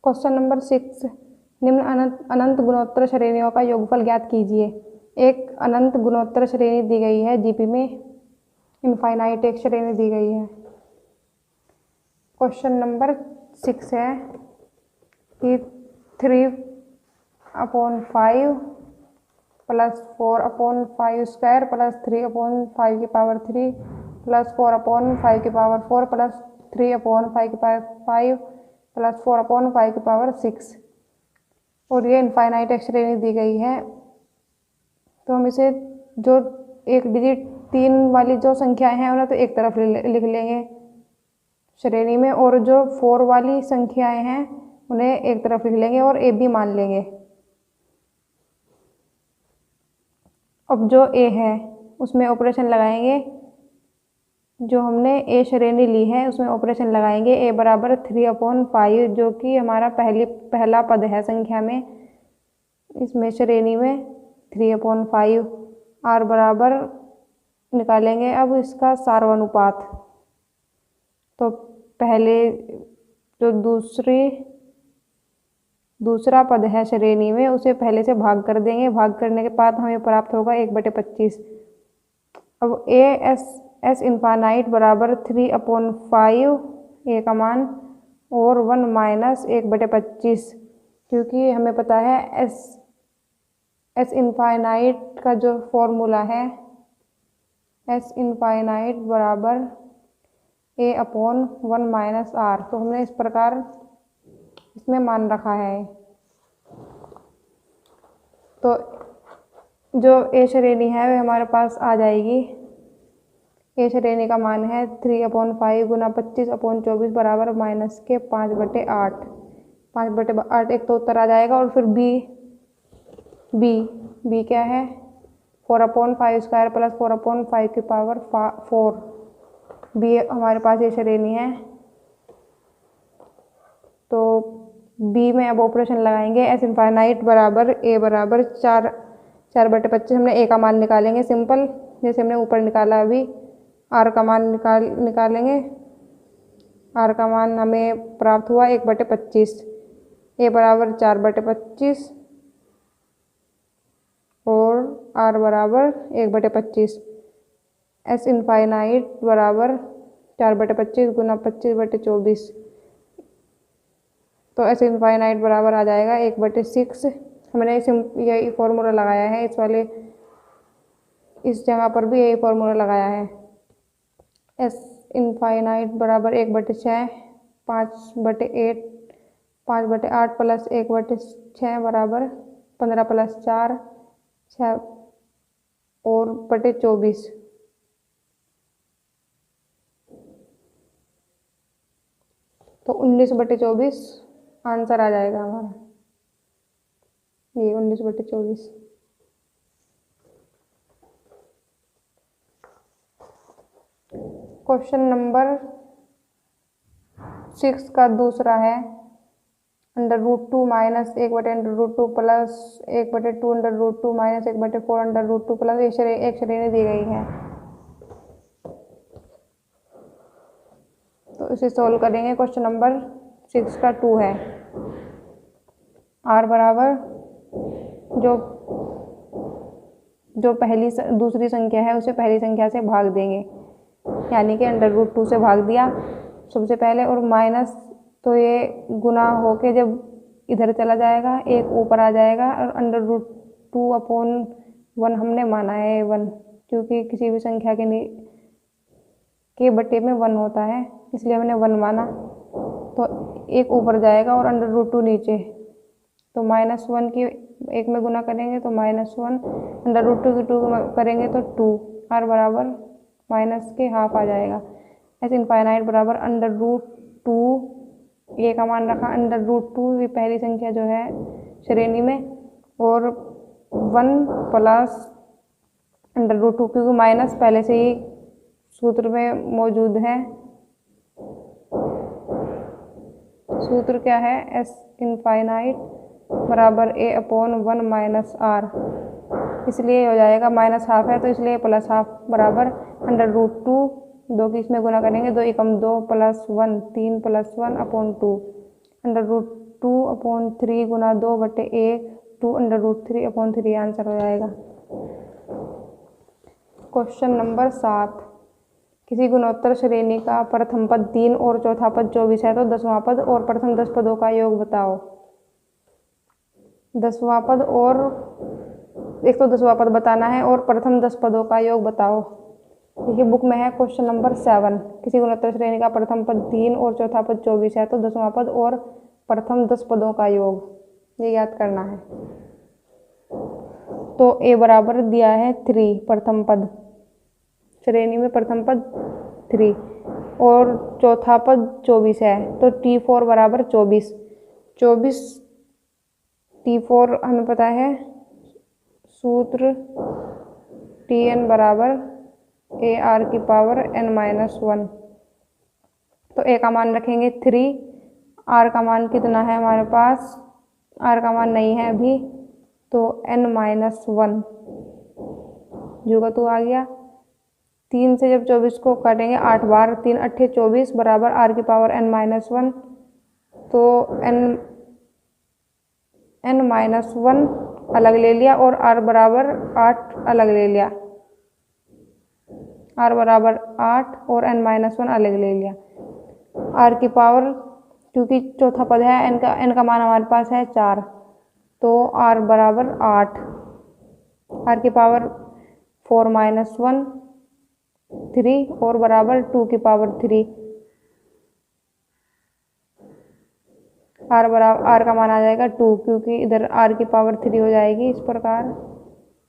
Question number 6, निम्न अनंत गुणोत्तर श्रेणियों का योगफल ज्ञात कीजिए। एक अनंत गुणोत्तर श्रेणी दी गई है, जीपी में इनफाइनाइट एक श्रेणी दी गई है। क्वेश्चन नंबर 6 है कि 3/5 प्लस 4/5 स्क्वायर प्लस 3/5 की पावर 3 प्लस 4/5 की पावर 4 प्लस 3/5 की पावर 5 प्लस 4/5 की पावर 6 और ये इनफाइनाइट एक श्रेणी दी गई है। तो हम इसे जो एक डिजिट 3 वाली जो संख्याएं हैं उन्हें तो एक तरफ लिख लेंगे श्रेणी में, और जो 4 वाली संख्याएं हैं उन्हें एक तरफ लिख लेंगे और ए बी मान लेंगे। अब जो ए है उसमें ऑपरेशन लगाएंगे, जो हमने ए श्रेणी ली है उसमें ऑपरेशन लगाएंगे। ए बराबर 3/5 जो कि हमारा पहला पद है संख्या में, इसमें श्रेणी में 3/5। आर बराबर निकालेंगे अब इसका सार्वनुपात। तो पहले जो दूसरा पद है श्रेणी में उसे पहले से भाग कर देंगे। भाग करने के बाद हमें प्राप्त होगा 1/25। अब एस इनफाइनाइट बराबर 3/5 ए का मान और 1 माइनस 1/25, क्योंकि हमें पता है एस इनफाइनाइट का जो फॉर्मूला है एस इनफाइनाइट बराबर A/1 माइनस आर। तो हमने इस प्रकार इसमें मान रखा है। तो जो ए श्रेणी है वह हमारे पास आ जाएगी। ए श्रेणी का मान है 3/5 गुना 25/24 बराबर माइनस के 5/8। 5/8 एक तो उत्तर आ जाएगा। और फिर बी क्या है 4/5 स्क्वायर प्लस 4/5 की पावर 4। बी हमारे पास ये श्रेणी है। तो बी में अब ऑपरेशन लगाएंगे। एस इनफाइनाइट बराबर ए बराबर 4/25। हमने ए का मान निकालेंगे सिंपल, जैसे हमने ऊपर निकाला। अभी आर का मान निकालेंगे। आर का मान हमें प्राप्त हुआ 1/25। ए बराबर 4/25 और आर बराबर 1/25। एस इनफाइनाइट बराबर 4/25 गुना 25/24। तो एस इनफाइनाइट बराबर आ जाएगा 1/6। हमने यही फॉर्मूला लगाया है इस जगह पर भी यही फॉर्मूला लगाया है। एस इनफाइनाइट बराबर 1/6 5/8 5/8 प्लस 1/6 बराबर 15 प्लस 4 6 और 24। तो 19/24 आंसर आ जाएगा हमारा, ये 19/24। क्वेश्चन नंबर 6 का दूसरा है √2 माइनस 1/√2 प्लस 1/2 माइनस 1/4 प्लस एक श्रेणी दी गई है। तो इसे सोल्व करेंगे। क्वेश्चन नंबर 6 का 2 है। आर बराबर जो दूसरी संख्या है उसे पहली संख्या से भाग देंगे, यानी कि √2 से भाग दिया सबसे पहले, और माइनस तो ये गुना होके जब इधर चला जाएगा एक ऊपर आ जाएगा, और √2/1 हमने माना है 1, क्योंकि किसी भी संख्या के बटे में 1 होता है, इसलिए हमने 1 माना। तो एक ऊपर जाएगा और √2 नीचे, तो -1 की 1 में गुना करेंगे तो -1, √2 की 2 करेंगे तो 2। आर बराबर माइनस के हाफ आ जाएगा। एस इनफाइनाइट बराबर √2 ए का मान रखा, √2 ये पहली संख्या जो है श्रेणी में, और 1 प्लस √2, क्योंकि माइनस पहले से ही सूत्र में मौजूद है। सूत्र क्या है, एस इनफाइनाइट बराबर A/1 माइनस आर, इसलिए हो जाएगा माइनस हाफ है तो इसलिए प्लस हाफ बराबर √2, 2 की इसमें गुना करेंगे 2 × 2 + 1 3 + 1/2 2/3 गुना 2/1 2√3/3 आंसर हो जाएगा। क्वेश्चन नंबर 7, किसी गुणोत्तर श्रेणी का प्रथम पद 3 और चौथा पद 24 है तो 10वां पद और प्रथम 10 पदों का योग बताओ। 10वां पद और एक तो 10वां पद बताना है और प्रथम 10 पदों का योग बताओ। देखिए बुक में है क्वेश्चन नंबर 7, किसी गुणोत्तर श्रेणी का प्रथम पद 3 और चौथा पद 24 है तो 10वां पद और प्रथम 10 पदों का योग, ये याद करना है। तो ए बराबर दिया है 3, प्रथम पद श्रेणी में प्रथम पद 3 और चौथा पद 24 है तो T4 बराबर 24। T4 हमें पता है सूत्र Tn बराबर AR की पावर n-1। तो ए का मान रखेंगे 3, आर का मान कितना है हमारे पास, आर का मान नहीं है अभी, तो n-1 जो का 2 आ गया। 3 से जब 24 को काटेंगे 8 बार, 3 8 24 बराबर आर की पावर n-1, तो n-1 अलग ले लिया और r बराबर 8 अलग ले लिया, r बराबर 8 और n-1 अलग ले लिया। r की पावर, क्योंकि चौथा पद है, n का मान हमारे पास है 4, तो r बराबर 8, r की पावर 4 - 1 3 और बराबर 2 की पावर 3, r का मान आ जाएगा 2, क्योंकि इधर r की पावर 3 हो जाएगी इस प्रकार,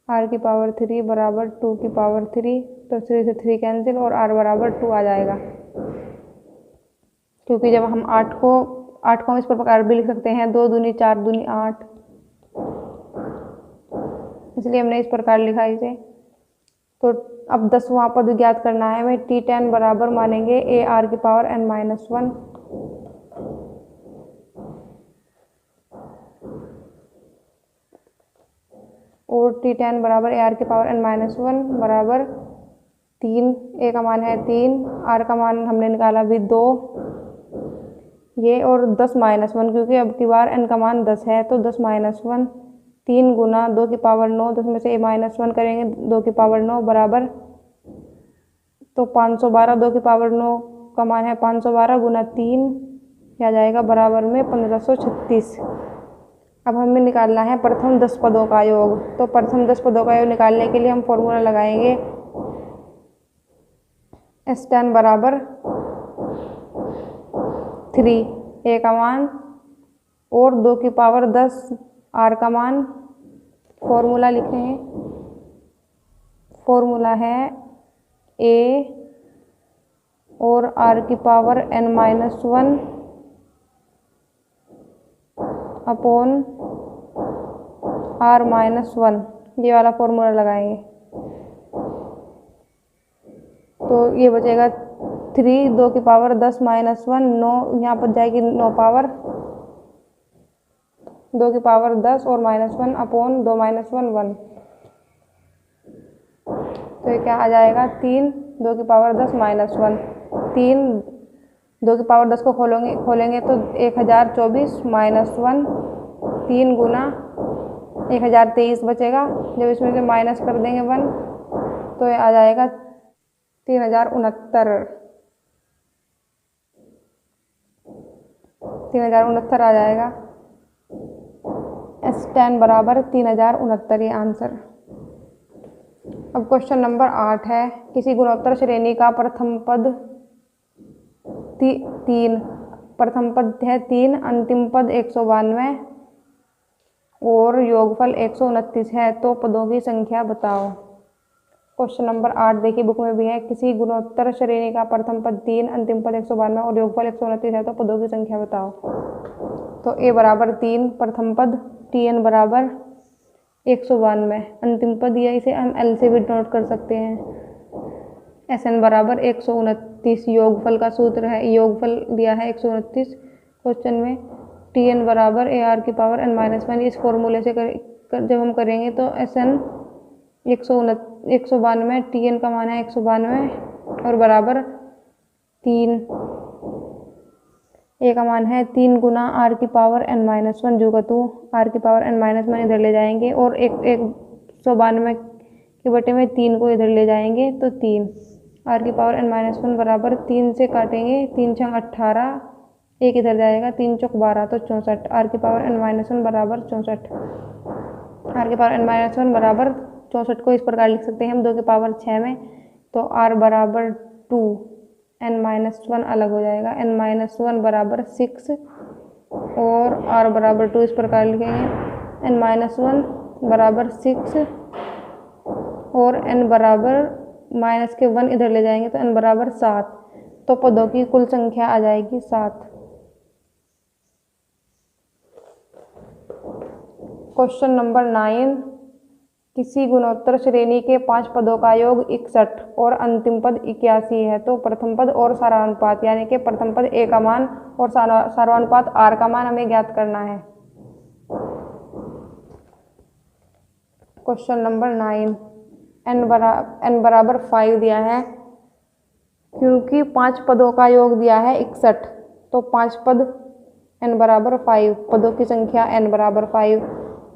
r की पावर 3 बराबर 2 की पावर 3, तो 3 से 3 कैंसिल और r बराबर 2 आ जाएगा। क्योंकि जब हम 8 को हम इस प्रकार भी लिख सकते हैं 2 दूनी 4 दूनी 8, इसलिए हमने इस प्रकार लिखा इसे। तो अब 10वां पद ज्ञात करना है हमें। T10 बराबर मानेंगे AR की पावर n-1 और T10 बराबर AR की पावर n-1 बराबर 3, ए का मान है 3, आर का मान हमने निकाला अभी 2, ये और 10 - 1, क्योंकि अब की बार n का मान 10 है तो 10 - 1 3 गुना 2 की पावर 9, 10 में से -1 करेंगे 2 की पावर 9 बराबर, तो 512, 2 की पावर 9 का मान है 512 गुना 3, आ जाएगा बराबर में 1536। अब हमें निकालना है प्रथम 10 पदों का योग। तो प्रथम 10 पदों का योग निकालने के लिए हम फॉर्मूला लगाएंगे S10 बराबर 3, ए का मान और 2 की पावर 10 आर का मान। फॉर्मूला लिखेंगे, फॉर्मूला है ए और आर की पावर n-1 अपॉन r-1, ये वाला फॉर्मूला लगाएंगे। तो ये बचेगा 3, 2 की पावर 10 - 1, 9 यहाँ पर जाएगी 9 पावर, 2 की पावर 10 और -1 अपॉन 2 - 1 तो ये क्या आ जाएगा 3, 2 की पावर 10 - 1, 3 2 की पावर 10 को खोलेंगे तो 1024 - 1 3 गुना 1023 बचेगा। जब इसमें से माइनस कर देंगे 1 तो ये आ जाएगा 3069 आ जाएगा। S10 बराबर 3069, ये आंसर। अब क्वेश्चन नंबर 8 है, किसी गुणोत्तर श्रेणी का प्रथम पद 3, प्रथम पद है 3, अंतिम पद 192 और योगफल 129 है तो पदों की संख्या बताओ। क्वेश्चन नंबर 8 देखिए बुक में भी है, किसी गुणोत्तर श्रेणी का प्रथम पद 3, अंतिम पद 192 और योगफल 129 है तो पदों की संख्या बताओ। तो ए बराबर 3 प्रथम पद, Tn बराबर 192 अंतिम पद, या इसे हम L से भी नोट कर सकते हैं। Sn बराबर 129 योगफल का सूत्र है, योगफल दिया है 129 क्वेश्चन में। Tn बराबर AR की पावर n-1, इस फॉर्मूले से जब हम करेंगे तो Sn 192, Tn का मान है 192 और बराबर 3, ए का मान है 3 गुना आर की पावर n माइनस वन जो का तू आर की पावर n माइनस वन इधर ले जाएंगे और एक 192 के बटे में 3 को इधर ले जाएंगे तो 3 आर की पावर n माइनस वन बराबर 3 से काटेंगे 3 छंग 18 एक इधर जाएगा 3 चौक 12 तो 64 आर की पावर n माइनस वन बराबर 64 आर की पावर n माइनस वन बराबर 64 को इस प्रकार लिख सकते हैं हम 2 की पावर 6 में तो आर बराबर 2 n माइनस वन अलग हो जाएगा n माइनस वन बराबर 6 और r बराबर 2 इस प्रकार लिखेंगे n माइनस वन बराबर 6 और n बराबर माइनस के 1 इधर ले जाएंगे तो n बराबर 7 तो पदों की कुल संख्या आ जाएगी 7। क्वेश्चन नंबर 9 किसी गुणोत्तर श्रेणी के 5 पदों का योग 61 और अंतिम पद 81 है तो प्रथम पद और सारानुपात यानी कि प्रथम पद a का मान और सारानुपात r का मान हमें ज्ञात करना है। क्वेश्चन नंबर 9 n बराबर 5 दिया है क्योंकि 5 पदों का योग दिया है 61 तो 5 पद n बराबर 5 पदों की संख्या n बराबर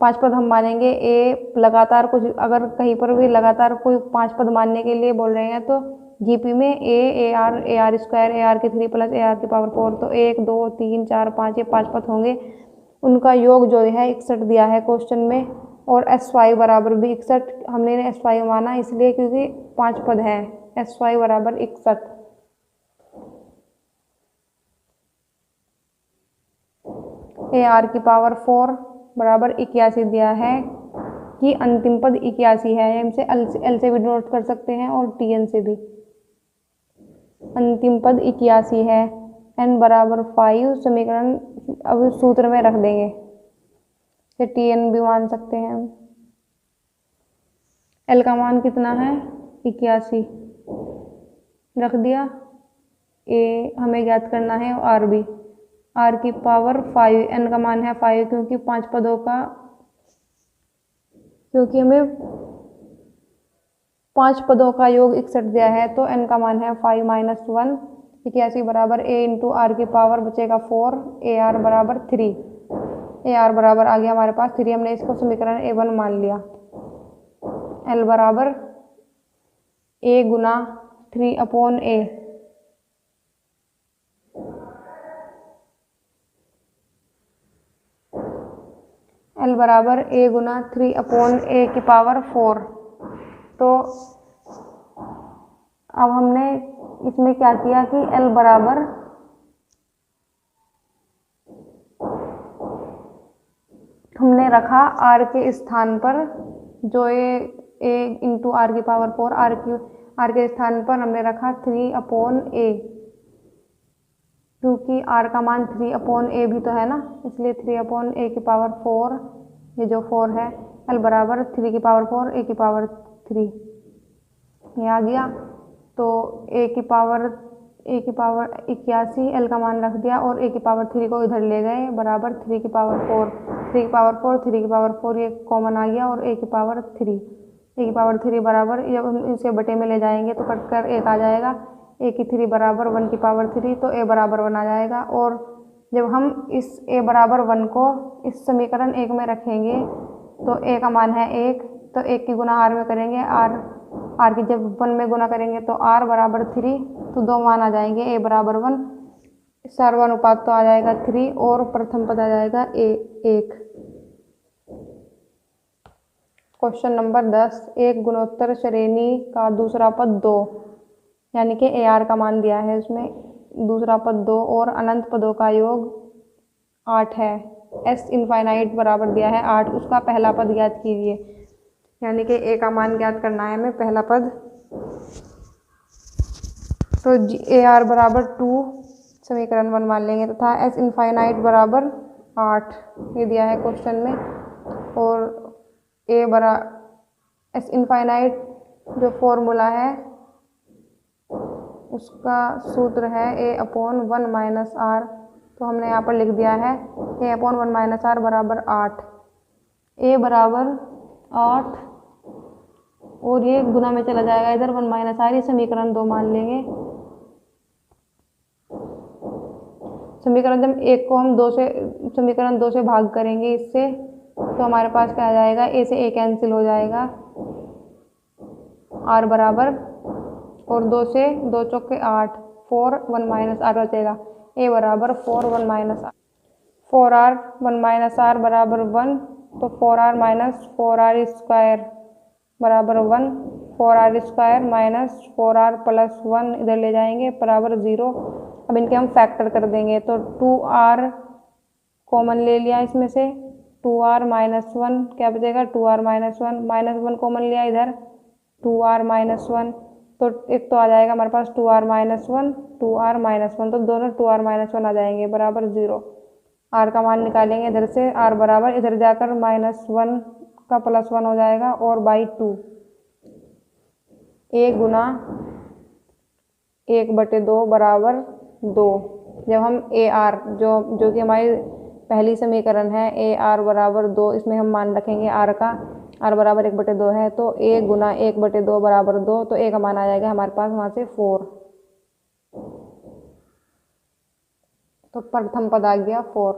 5 पद हम मानेंगे ए लगातार कुछ अगर कहीं पर भी लगातार कोई 5 पद मानने के लिए बोल रहे हैं तो जीपी में A R square A R की 3 प्लस ए आर की पावर 4 तो 1 2 3 4 5 ये 5 पद होंगे उनका योग जो है 61 दिया है क्वेश्चन में और SY बराबर भी 61 हमने SY माना इसलिए क्योंकि 5 पद हैं SY बराबर 61। ए आर की पावर 4 बराबर 81 दिया है कि अंतिम पद 81 है हमसे एल से भी नोट कर सकते हैं और TN से भी अंतिम पद 81 है n बराबर 5 समीकरण अब सूत्र में रख देंगे तो TN भी मान सकते हैं हम L का मान कितना है 81 रख दिया A हमें ज्ञात करना है और R भी r की पावर 5 n का मान है 5 क्योंकि 5 पदों का क्योंकि हमें 5 पदों का योग 61 दिया है तो n का मान है 5 माइनस 1 81 बराबर a इंटू r की पावर बचेगा 4 ए आर बराबर 3 ए आर बराबर आ गया हमारे पास 3 हमने इसको समीकरण A1 मान लिया। L बराबर a गुना 3/a L बराबर a गुना 3/a की पावर 4 तो अब हमने इसमें क्या किया कि L बराबर हमने रखा r के स्थान पर जो a इंटू r की पावर 4 r के स्थान पर हमने रखा 3/a क्योंकि r का मान 3/a भी तो है ना इसलिए 3/a की पावर 4 ये जो 4 है L बराबर 3 की पावर 4 a की पावर 3 ये आ गया तो a की पावर 81 L का मान रख दिया और a की पावर 3 को इधर ले गए बराबर 3 की पावर 4 3 की पावर 4 3 की पावर 4 ये कॉमन आ गया और a की पावर 3 a की पावर 3 बराबर जब हम इसे बटे में ले जाएंगे तो कट कर 1 आ जाएगा a की 3 बराबर 1 की पावर 3 तो a बराबर 1 आ जाएगा और जब हम इस a बराबर 1 को इस समीकरण 1 में रखेंगे तो a का मान है 1 तो 1 की गुना r में करेंगे r की जब 1 में गुना करेंगे तो r बराबर 3 तो 2 मान आ जाएंगे a बराबर 1 सर्वानुपात तो आ जाएगा 3 और प्रथम पद आ जाएगा a 1। क्वेश्चन नंबर 10 एक गुणोत्तर श्रेणी का दूसरा पद 2 यानी कि ए आर का मान दिया है उसमें दूसरा पद 2 और अनंत पदों का योग 8 है एस इनफाइनाइट बराबर दिया है 8 उसका पहला पद ज्ञात कीजिए यानी कि ए का मान ज्ञात करना है हमें पहला पद तो ए आर बराबर 2 समीकरण 1 मान लेंगे तथा एस इनफाइनाइट बराबर 8 ये दिया है क्वेश्चन में और ए बरा एस इनफाइनाइट जो फॉर्मूला है उसका सूत्र है a/1 माइनस आर तो हमने यहाँ पर लिख दिया है a/1 माइनस आर बराबर 8 a बराबर 8 और ये गुना में चला जाएगा इधर 1 माइनस आर ये समीकरण 2 मान लेंगे। समीकरण जब एक को हम समीकरण 2 से भाग करेंगे इससे, तो हमारे पास क्या आ जाएगा, ए से ए कैंसिल हो जाएगा, आर बराबर, और 2 से 2 चौके 8, 4 1 माइनस आर बचेगा, ए बराबर 4 1 minus are, 4r 1 minus are बराबर 1, तो 4r माइनस 4r स्क्वायर बराबर 1, 4r square minus 4r plus 1 इधर ले जाएंगे बराबर 0। अब इनके हम फैक्टर कर देंगे, तो 2r कॉमन ले लिया इसमें से, 2r माइनस 1 क्या बचेगा, 2r माइनस 1, माइनस 1 कॉमन लिया इधर, 2r माइनस 1, तो एक तो आ जाएगा हमारे पास 2r माइनस 1, 2r माइनस 1, तो दोनों 2r माइनस 1 आ जाएंगे बराबर 0। r का मान निकालेंगे इधर से, r बराबर इधर जाकर -1 का +1 हो जाएगा और बाई 2, a गुना 1/2 बराबर 2। जब हम AR जो कि हमारी पहली समीकरण है, AR बराबर 2, इसमें हम मान रखेंगे r का, r बराबर 1/2 है, तो a गुना 1/2 बराबर 2, तो a का मान आ जाएगा हमारे पास वहाँ से 4। तो प्रथम पद आ गया 4।